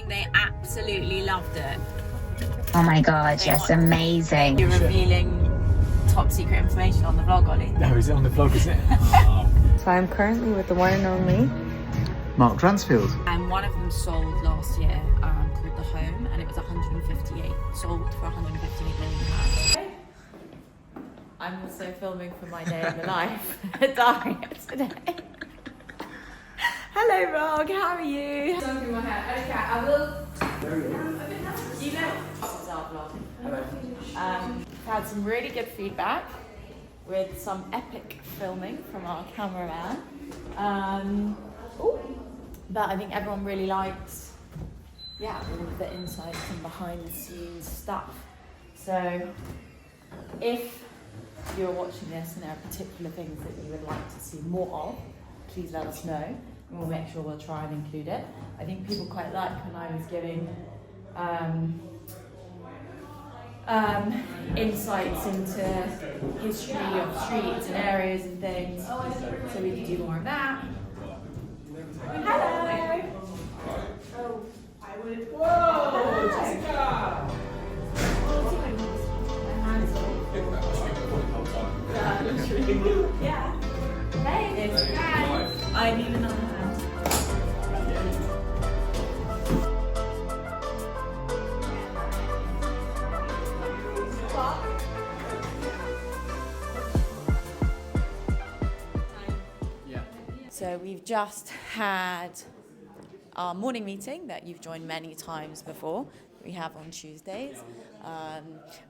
They absolutely loved it. Oh my god, yes, amazing. You're revealing top secret information on the vlog, Ollie. No, is it on the vlog, is it? So I'm currently with the one and only Mark Transfield. And one of them sold last year, called The Home, and it was 158, sold for 158 million pounds. I'm also filming for my day in the life diary today. Hello, Mark, how are you? Okay, I will. You know, this is our vlog. We've had some really good feedback with some epic filming from our cameraman. But I think everyone really liked, all of the insights and behind the scenes stuff. So if you're watching this and there are particular things that you would like to see more of, please let us know and we'll make sure we'll try and include it. I think people quite liked when I was giving insights into history of streets and areas and things, so we can do more of that. Hello! Oh, I would. Whoa! Jessica! Yeah. Hey, it's guys. I need another hand. So we've just had our morning meeting that you've joined many times before. We have on Tuesdays.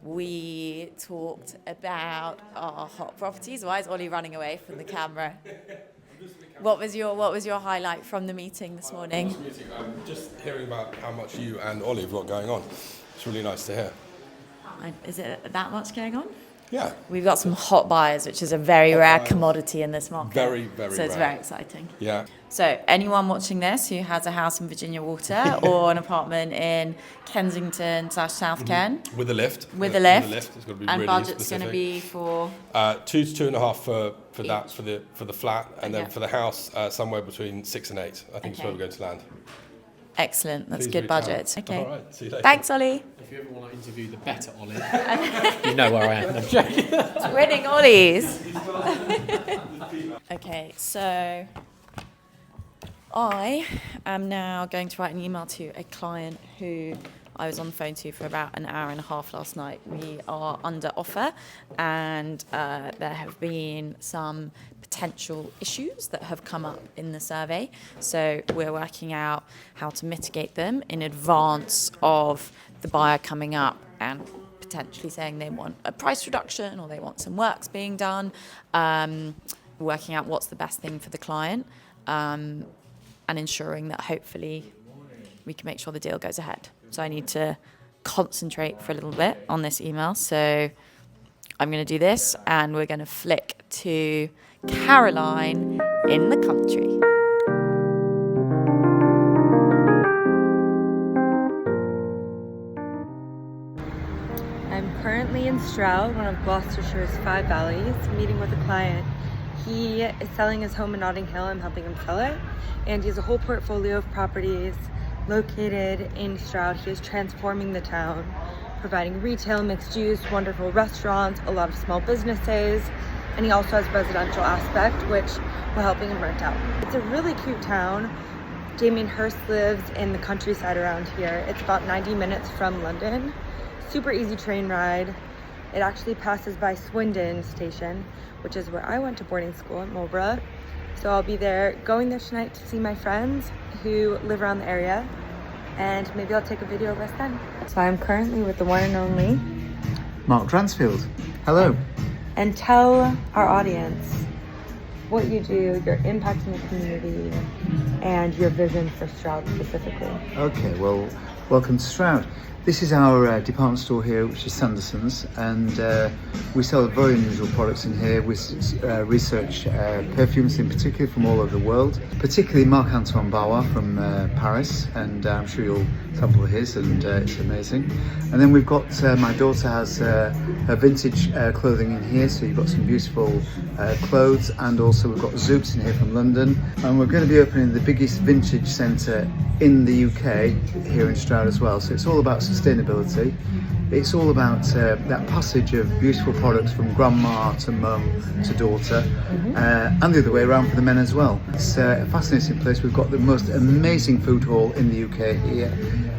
We talked about our hot properties. Why is Ollie running away from the camera? What was your highlight from the meeting this morning? I'm just hearing about how much you and Ollie have got going on. It's really nice to hear. Is it that much going on? Yeah. We've got some hot buyers, which is a very rare commodity in this market. Very, very rare. So it's very exciting. Yeah. So anyone watching this who has a house in Virginia Water or an apartment in Kensington / South Ken. With a lift. With a lift. It's got to be and really budget's specific. going to be for? 2 to 2.5 for that, for the flat, and then Okay. for the house, somewhere between 6 and 8. I think is where we're going to land. Excellent. That's Please good reach out. budget. Okay. All right. See you later. Thanks, Ollie. If you ever want to interview the better Ollie, you know where I am. I'm joking. Winning Ollies. Okay, so I am now going to write an email to a client who I was on the phone to for about an hour and a half last night. We are under offer, and there have been some potential issues that have come up in the survey. So we're working out how to mitigate them in advance of the buyer coming up and potentially saying they want a price reduction or they want some works being done, working out what's the best thing for the client, and ensuring that hopefully we can make sure the deal goes ahead. So I need to concentrate for a little bit on this email. So I'm going to do this, and we're going to flick to Caroline in the country. I'm currently in Stroud, one of Gloucestershire's 5 valleys, meeting with a client. He is selling his home in Notting Hill. I'm helping him sell it, and he has a whole portfolio of properties located in Stroud. He is transforming the town, providing retail, mixed use, wonderful restaurants, a lot of small businesses, and he also has residential aspect, which we're helping him rent out. It's a really cute town. Damien Hirst lives in the countryside around here. It's about 90 minutes from London. Super easy train ride. It actually passes by Swindon Station, which is where I went to boarding school at Marlborough. So I'll be there, going there tonight to see my friends who live around the area, and maybe I'll take a video of us then. So I'm currently with the one and only Mark Transfield. Hello. And tell our audience what you do, your impact in the community, and your vision for Stroud specifically. Okay, well, welcome to Stroud. This is our department store here, which is Sanderson's, and we sell very unusual products in here. We research perfumes in particular from all over the world, particularly Mark Bauer from Paris, and I'm sure you'll sample his, and it's amazing. And then we've got, my daughter has her vintage clothing in here, so you've got some beautiful clothes, and also we've got Zoops in here from London, and we're going to be opening the biggest vintage centre in the UK here in Stroud as well. So it's all about sustainability. It's all about that passage of beautiful products from grandma to mum to daughter, and the other way around for the men as well. It's a fascinating place. We've got the most amazing food hall in the UK here.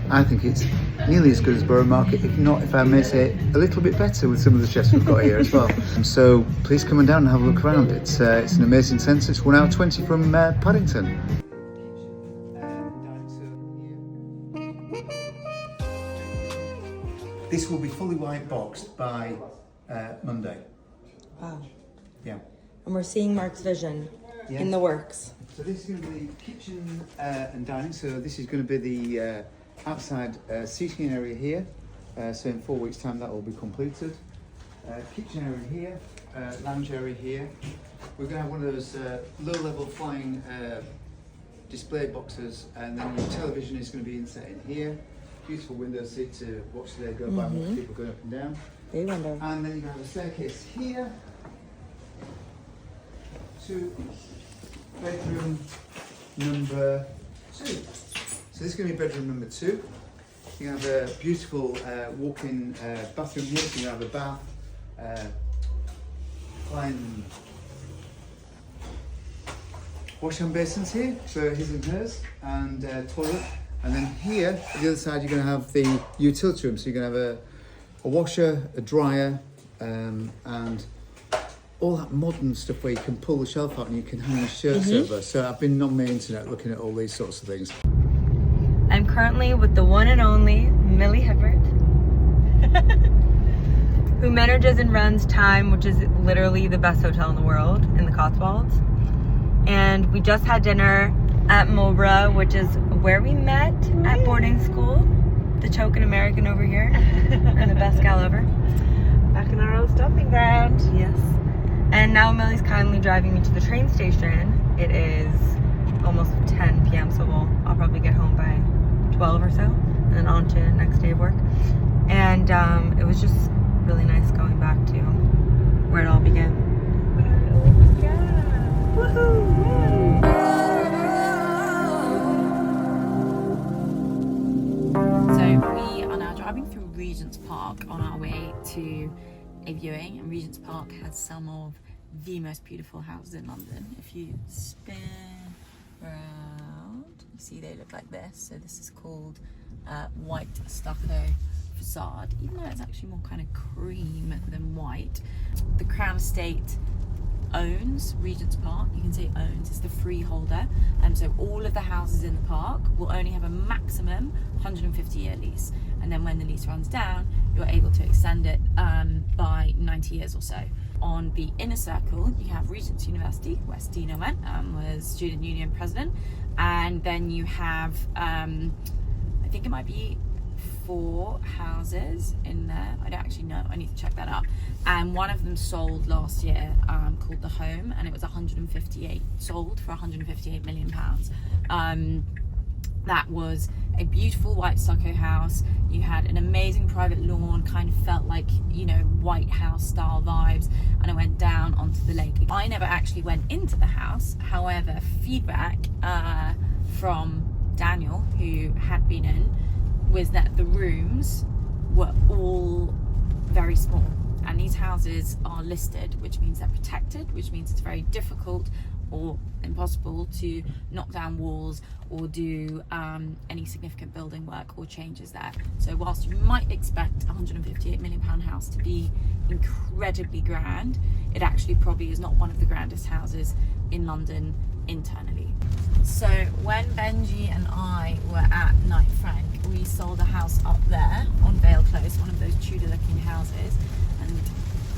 I think it's nearly as good as Borough Market, if not, if I may say, a little bit better with some of the chefs we've got here as well. So please come on down and have a look around. It's an amazing centre. It's 1 hour 20 from Paddington. This will be fully white boxed by Monday. Wow. Yeah. And we're seeing Mark's vision in the works. So this is going to be the kitchen and dining. So this is going to be the outside seating area here. So in 4 weeks' time that will be completed. Kitchen area here, lounge area here. We're going to have one of those low-level flying display boxes, and then your television is going to be inset in here. Beautiful window seat to watch the day go by, with people going up and down. Big window. And then you're going to have a staircase here to bedroom number 2. So this is going to be bedroom number 2. You have a beautiful walk-in bathroom here. So you have a bath, fine wash hand basins here, so his and hers, and toilet. And then here, at the other side, you're going to have the utility room. So you're going to have a washer, a dryer, and all that modern stuff where you can pull the shelf out and you can hang your shirts over. So I've been on my internet looking at all these sorts of things. I'm currently with the one and only Millie Hibbert, who manages and runs Time, which is literally the best hotel in the world in the Cotswolds. And we just had dinner at Mobra, which is where we met at boarding school. The choking American over here, and the best gal ever. Back in our old stomping ground. Yes. And now Millie's kindly driving me to the train station. It is almost 10 p.m. so I'll probably get home by 12 or so, and then on to next day of work. And it was just really nice going back to where it all began. So we are now driving through Regent's Park on our way to a viewing, and Regent's Park has some of the most beautiful houses in London. If you spin around, you see they look like this. So this is called white stucco facade, even though it's actually more kind of cream than white. The Crown Estate owns Regent's Park. You can say owns, it's the freeholder, and so all of the houses in the park will only have a maximum 150-year lease, and then when the lease runs down you're able to extend it by 90 years or so. On the inner circle you have Regent's University, where Stina went, was student union president, and then you have I think it might be 4 houses in there. I don't actually know, I need to check that up. And one of them sold last year, called The Home, and it was sold for 158 million pounds. That was a beautiful white stucco house. You had an amazing private lawn, kind of felt like, you know, White House style vibes, and it went down onto the lake. I never actually went into the house, however, feedback from Daniel, who had been in, was that the rooms were all very small, and these houses are listed, which means they're protected, which means it's very difficult or impossible to knock down walls or do any significant building work or changes there. So whilst you might expect a 158 million pound house to be incredibly grand, it actually probably is not one of the grandest houses in London internally. So when Benji and I were at Knight Frank, we sold a house up there on Vale Close, one of those Tudor looking houses, and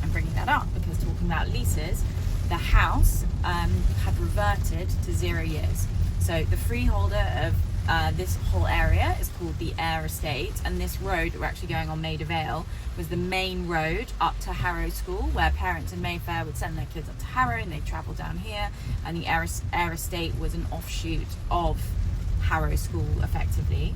I'm bringing that up because talking about leases, the house had reverted to 0 years. So the freeholder of this whole area is called the Ayr Estate, and this road that we're actually going on, Maida Vale, was the main road up to Harrow School, where parents in Mayfair would send their kids up to Harrow and they'd travel down here, and the Ayr Estate was an offshoot of Harrow School effectively.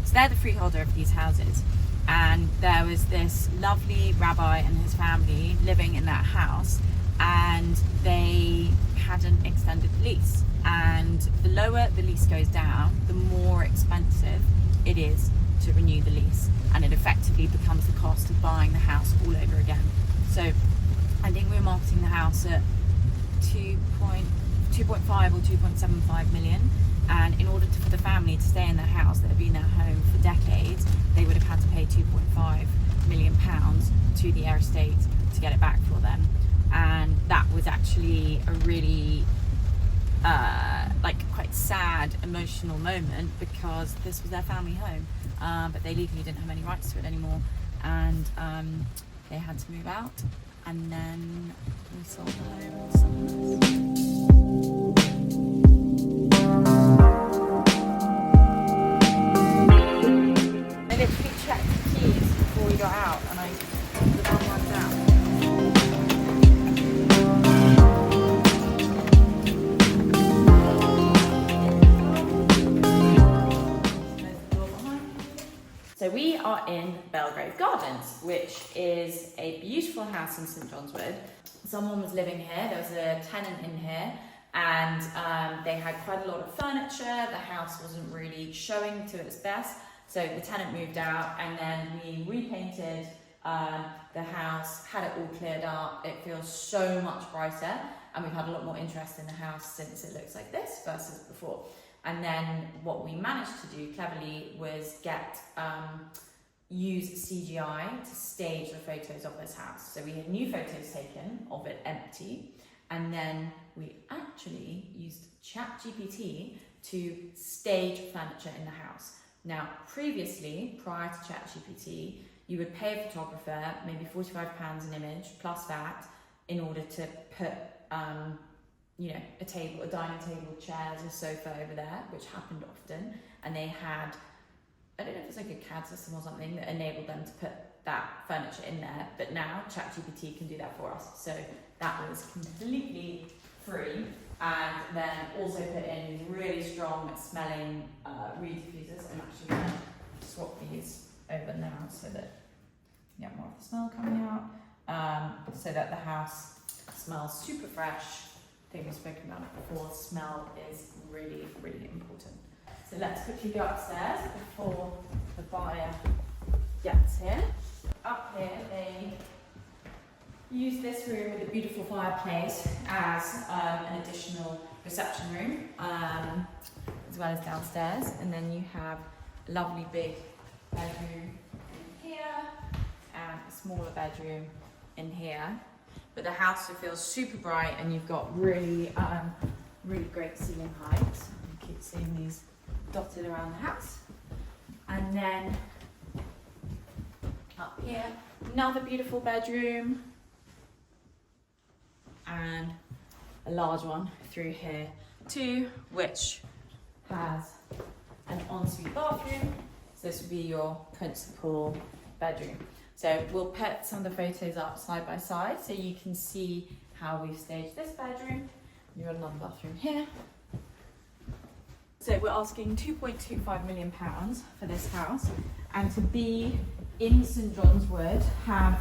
So they're the freeholder of these houses, and there was this lovely rabbi and his family living in that house, and they had an extended lease, and the lower the lease goes down, the more expensive it is to renew the lease, and it effectively becomes the cost of buying the house all over again. So I think we're marketing the house at 2.5 or 2.75 million, and in order for the family to stay in their house that had been their home for decades, they would have had to pay 2.5 million pounds to the Ayr Estate to get it back for them. And that was actually a really quite sad, emotional moment, because this was their family home, but they legally didn't have any rights to it anymore, and they had to move out, and then we sold the home. I literally checked the keys before we got out, and I put the wrong one down. So we are in Belgrave Gardens, which is a beautiful house in St John's Wood. Someone was living here, there was a tenant in here, and they had quite a lot of furniture. The house wasn't really showing to its best, so the tenant moved out, and then we repainted the house, had it all cleared up. It feels so much brighter, and we've had a lot more interest in the house since it looks like this versus before. And then what we managed to do cleverly was use CGI to stage the photos of this house. So we had new photos taken of it empty, and then we actually used ChatGPT to stage furniture in the house. Now, previously, prior to ChatGPT, you would pay a photographer maybe £45 an image plus that in order to put a table, a dining table, chairs, a sofa over there, which happened often, and they had, I don't know if it's like a CAD system or something that enabled them to put that furniture in there, but now ChatGPT can do that for us. So that was completely free, and then also put in really strong smelling reed diffusers. I'm actually going to swap these over now so that you get more of the smell coming out, so that the house smells super fresh. I think we've spoken about it before, smell is really, really important. So let's quickly go upstairs before the buyer gets here. Up here, they use this room with a beautiful fireplace as an additional reception room, as well as downstairs. And then you have a lovely big bedroom in here and a smaller bedroom in here. But the house feels super bright, and you've got really, really great ceiling height. You keep seeing these dotted around the house. And then up here, another beautiful bedroom, and a large one through here too, which has an ensuite bathroom. So this would be your principal bedroom. So we'll put some of the photos up side by side so you can see how we've staged this bedroom. You've got another bathroom here. So we're asking £2.25 million for this house, and to be in St John's Wood, have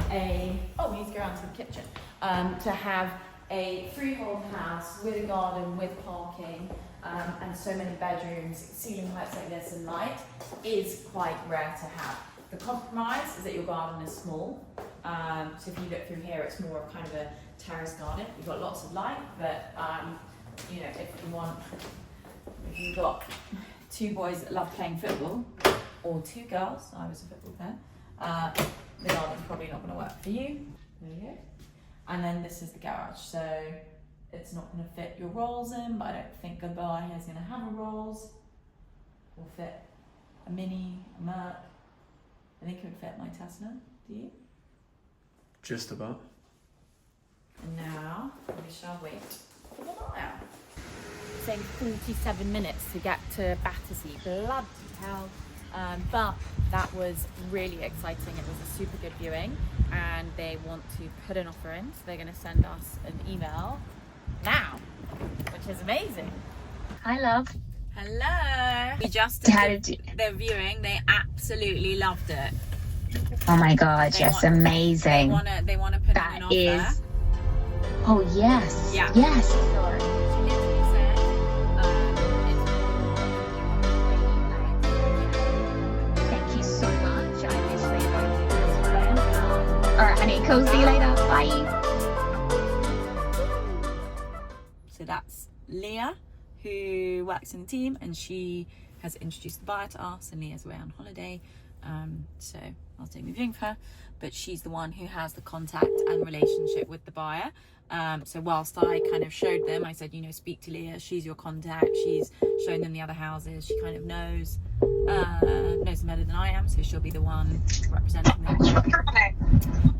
a, we need to go around to the kitchen, to have a freehold house with a garden, with parking, and so many bedrooms, ceiling heights like this and light, is quite rare to have. The compromise is that your garden is small, so if you look through here, it's more of kind of a terrace garden. You've got lots of light, but if you've got two boys that love playing football, or two girls, I was a football player, the garden's probably not going to work for you. There you go. And then this is the garage, so it's not going to fit your rolls in, but I don't think a bar here is going to have a rolls. Will fit a Mini, a Merc. I think it would fit my Tesla. Do you? Just about. And now we shall wait for the buyer. saying 47 minutes to get to Battersea. Bloody hell. But that was really exciting. It was a super good viewing, and they want to put an offer in, so they're going to send us an email now, which is amazing. Hi, love. Hello. We just did the viewing. They absolutely loved it. Oh my God, Jess, amazing. They want to put in an offer. That is. Oh yes. Yeah. Yes. She literally said, Thank you so much. I literally want you as well. All right, honey. Cool. See you later. Bye. So that's Leah, who works in the team, and she has introduced the buyer to us, and Leah's away on holiday. So I was doing the viewing for her, but she's the one who has the contact and relationship with the buyer. So whilst I kind of showed them, I said, you know, speak to Leah, she's your contact, she's shown them the other houses, she kind of knows them better than I am, so she'll be the one representing them.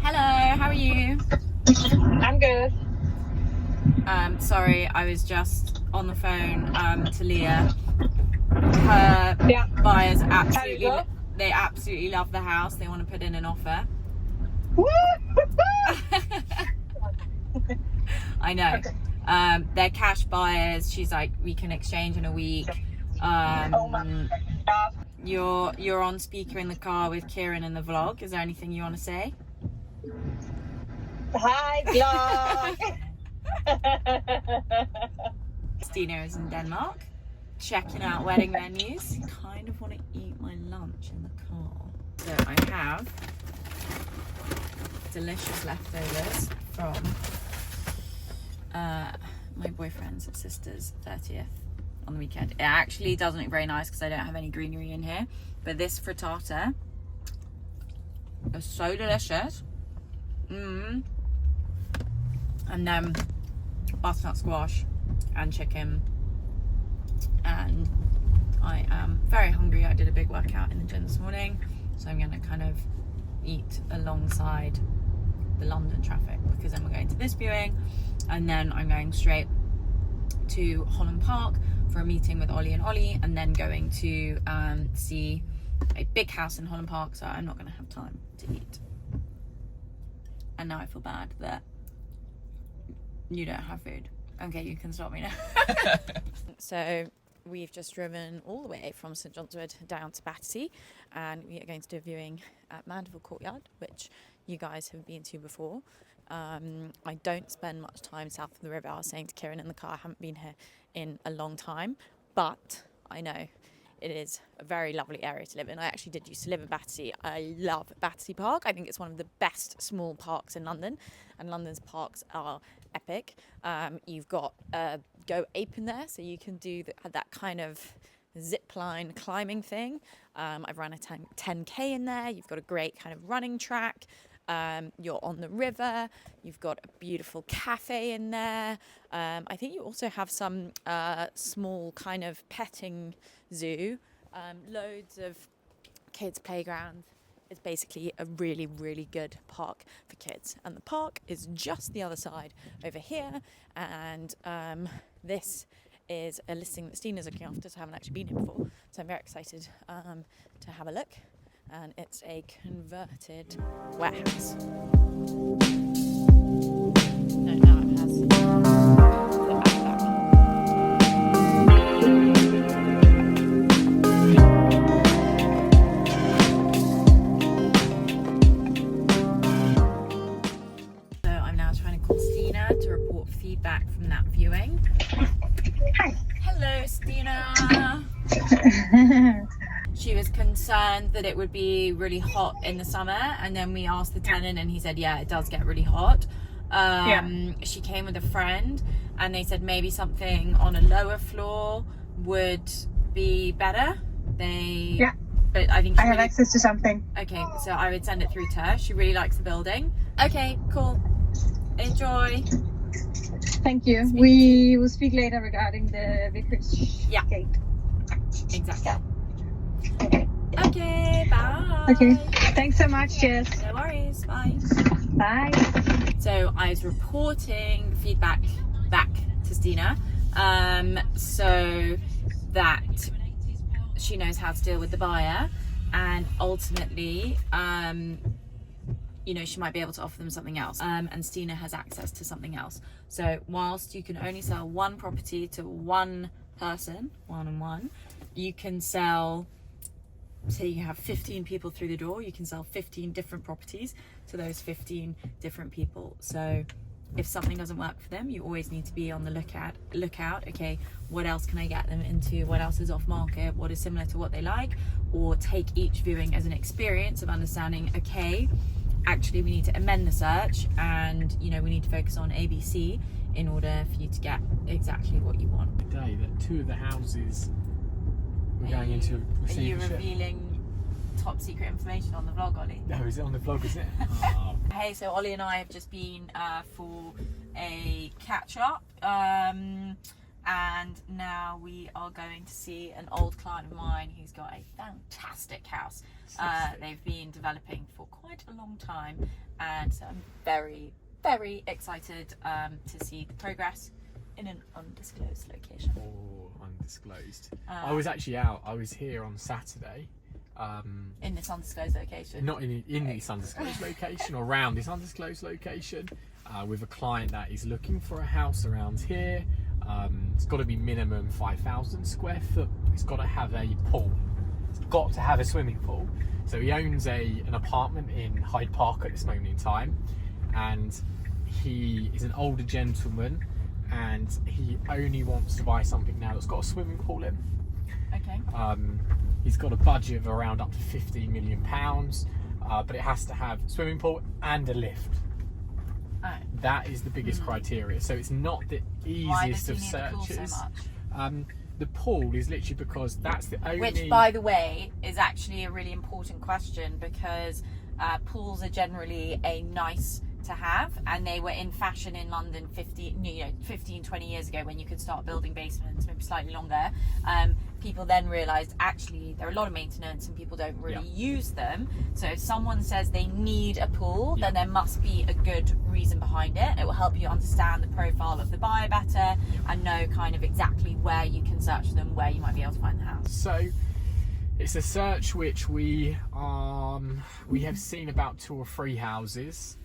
Hello, how are you? I'm good. Sorry, I was just on the phone to Leah. Her buyers absolutely love the house. They want to put in an offer. I know. They're cash buyers. She's like, we can exchange in a week. You're on speaker in the car with Kieran in the vlog. Is there anything you want to say? Hi, vlog. Stine is in Denmark, checking out wedding menus. Kind of want to eat my lunch in the car. So I have delicious leftovers from my boyfriend's sister's 30th on the weekend. It actually doesn't look very nice because I don't have any greenery in here, but this frittata is so delicious. And then butternut squash and chicken, and I am very hungry. I did a big workout in the gym this morning, so I'm going to kind of eat alongside the London traffic, because then we're going to this viewing, and then I'm going straight to Holland Park for a meeting with Ollie and Olly, and then going to see a big house in Holland Park, so I'm not going to have time to eat. And now I feel bad that you don't have food. Okay, you can stop me now. So we've just driven all the way from St John's Wood down to Battersea, and we are going to do a viewing at Mandeville Courtyard, which you guys have been to before. I don't spend much time south of the river. I was saying to Kieran in the car, I haven't been here in a long time, but I know it is a very lovely area to live in. I actually did used to live in Battersea. I love Battersea Park. I think it's one of the best small parks in London, and London's parks are epic. You've got Go Ape in there, so you can do that kind of zip line climbing thing. I've run a 10k in there. You've got a great kind of running track. You're on the river. You've got a beautiful cafe in there. I think you also have some small kind of petting zoo, loads of kids' playgrounds. It's basically a really, really good park for kids. And the park is just the other side over here. And this is a listing that Stine is looking after, so I haven't actually been here before. So I'm very excited to have a look. And it's a converted warehouse. No, now it has the back. So I'm now trying to call Stine to report feedback from that viewing. Hi. Hello, Stine. She was concerned that it would be really hot in the summer, and then we asked the tenant and he said, yeah, it does get really hot. She came with a friend, and they said maybe something on a lower floor would be better. But I think I have access to something. Okay, so I would send it through to her. She really likes the building. Okay, cool. Enjoy. Thank you. We will speak later regarding the vicarage gate. Exactly. Okay, bye. Okay, thanks so much, Jess. No worries, bye. Bye. So I was reporting feedback back to Stine, so that she knows how to deal with the buyer, and ultimately you know, she might be able to offer them something else, and Stine has access to something else. So whilst you can only sell one property to one person, one-on-one, you can sell, say you have 15 people through the door, you can sell 15 different properties to those 15 different people. So if something doesn't work for them, you always need to be on the lookout. Okay, what else can I get them into? What else is off market? What is similar to what they like? Or take each viewing as an experience of understanding, okay, actually we need to amend the search, and you know, we need to focus on ABC in order for you to get exactly what you want. Today that 2 of the houses we're going into Are you receivership. revealing top secret information on the vlog, Ollie? No, is it on the vlog, is it? Oh. Hey, so Ollie and I have just been for a catch up, and now we are going to see an old client of mine who's got a fantastic house. They've been developing for quite a long time, and so I'm very, very excited to see the progress in an undisclosed location. Oh, undisclosed. I was actually out. I was here on Saturday. In this undisclosed location. Not in this undisclosed location, or around this undisclosed location, with a client that is looking for a house around here. It's got to be minimum 5,000 square foot. It's got to have a pool. It's got to have a swimming pool. So he owns an apartment in Hyde Park at this moment in time, and he is an older gentleman, and he only wants to buy something now that's got a swimming pool in. Okay. He's got a budget of around up to £15 million, but it has to have swimming pool and a lift. Oh. That is the biggest criteria. So it's not the easiest of Why does he need searches. the pool so much? The pool is literally because that's the only. Which, by the way, is actually a really important question, because pools are generally a nice to have, and they were in fashion in London 15, 20 years ago, when you could start building basements, maybe slightly longer. People then realised actually there are a lot of maintenance and people don't really use them. So if someone says they need a pool, then there must be a good reason behind it. It will help you understand the profile of the buyer better and know kind of exactly where you can search them, where you might be able to find the house. So it's a search which we have seen about 2 or 3 houses,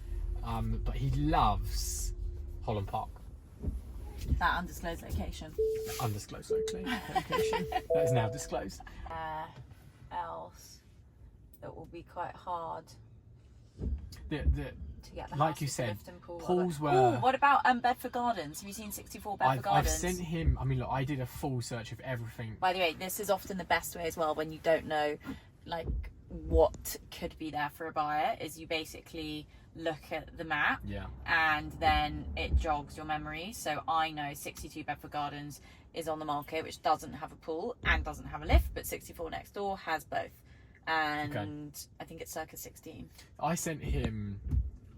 but he loves Holland Park. That undisclosed location. Undisclosed location. That is now disclosed. Else that will be quite hard The to get the like house you with said, lift and pool. pools were. Ooh, what about Bedford Gardens? Have you seen 64 Bedford I've Gardens? sent him. I mean, look, I did a full search of everything. By the way, this is often the best way as well when you don't know like what could be there for a buyer, is you basically look at the map and then it jogs your memory. So I know 62 Bedford Gardens is on the market, which doesn't have a pool and doesn't have a lift, but 64 next door has both, and I think it's circa 16. I sent him,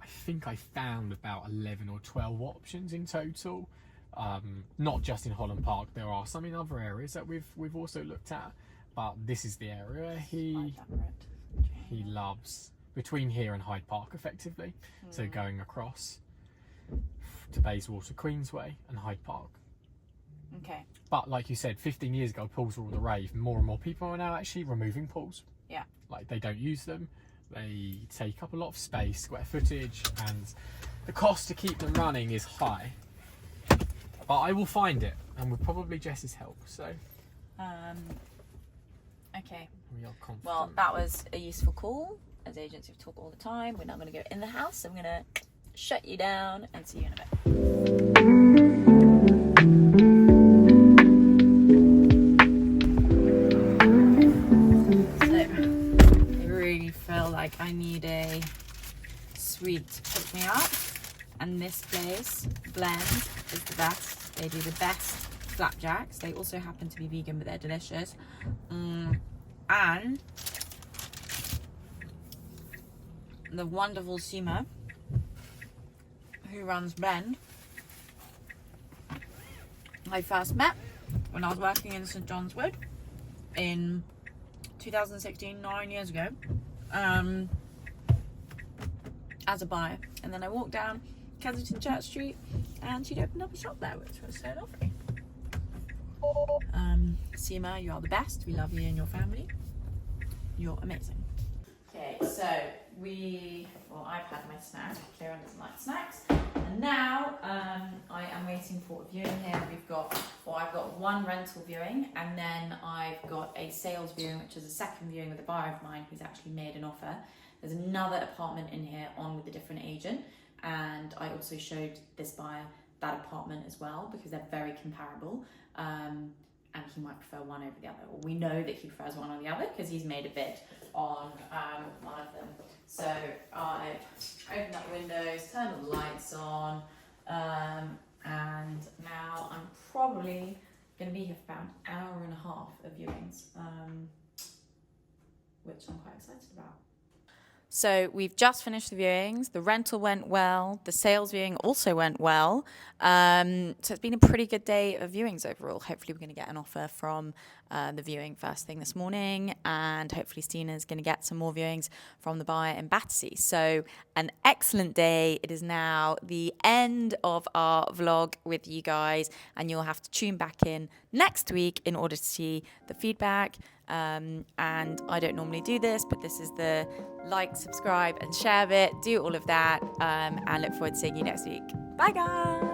I think I found about 11 or 12 options in total, not just in Holland Park. There are some in other areas that we've also looked at, but this is the area he loves, between here and Hyde Park effectively. So going across to Bayswater, Queensway and Hyde Park. Okay. But like you said, 15 years ago pools were all the rave. More and more people are now actually removing pools. Yeah. Like they don't use them. They take up a lot of space, square footage, and the cost to keep them running is high. But I will find it, and with probably Jess's help. So okay. we are confident. Well, that was a useful call. As agents who talk all the time, we're now going to go in the house. So I'm going to shut you down and see you in a bit. So I really feel like I need a sweet pick me up, and this place, Blend, is the best. They do the best flapjacks. They also happen to be vegan, but they're delicious. And the wonderful Sima, who runs Blend, I first met when I was working in St John's Wood in 2016, 9 years ago, as a buyer. And then I walked down Kensington Church Street and she'd opened up a shop there, which was so lovely. Seema, you are the best. We love you and your family. You're amazing. Okay, so I've had my snack. Kieran doesn't like snacks. And now I am waiting for a viewing here. I've got one rental viewing, and then I've got a sales viewing, which is a second viewing with a buyer of mine who's actually made an offer. There's another apartment in here on with a different agent, and I also showed this buyer that apartment as well because they're very comparable. And he might prefer one over the other. Or we know that he prefers one or the other because he's made a bid on one of them. So I've opened up the windows, turned all the lights on, and now I'm probably going to be here for about an hour and a half of viewings, which I'm quite excited about. So we've just finished the viewings. The rental went well. The sales viewing also went well. So it's been a pretty good day of viewings overall. Hopefully we're going to get an offer from the viewing first thing this morning, and hopefully Stina's going to get some more viewings from the buyer in Battersea. So an excellent day. It is now the end of our vlog with you guys, and you'll have to tune back in next week in order to see the feedback. And I don't normally do this, but this is the like, subscribe and share bit. Do all of that, and look forward to seeing you next week. Bye guys.